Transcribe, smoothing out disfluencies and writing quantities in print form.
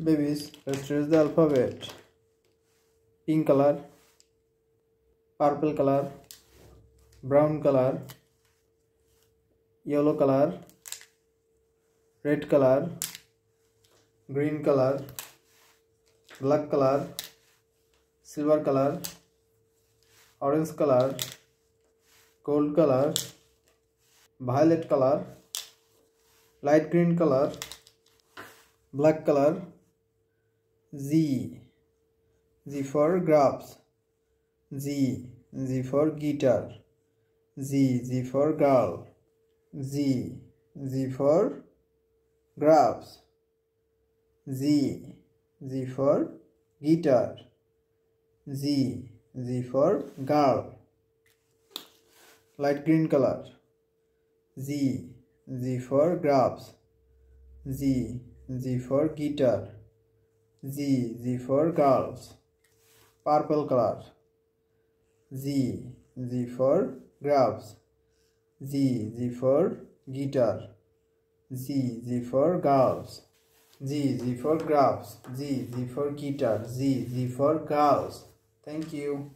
Babies, let's trace the alphabet. Pink color, purple color, brown color, yellow color, red color, green color, black color, silver color, orange color, gold color, violet color, light green color, black color. Z for grapes. Z for guitar. Z for girl. Z for grapes. Z for guitar. Z for girl. Light green color. Z for grapes. Z for guitar. Z for girls. Purple color. Z for grapes. Z for guitar. Z for girls. Z for grapes. Z for guitar. Z for girls. Thank you.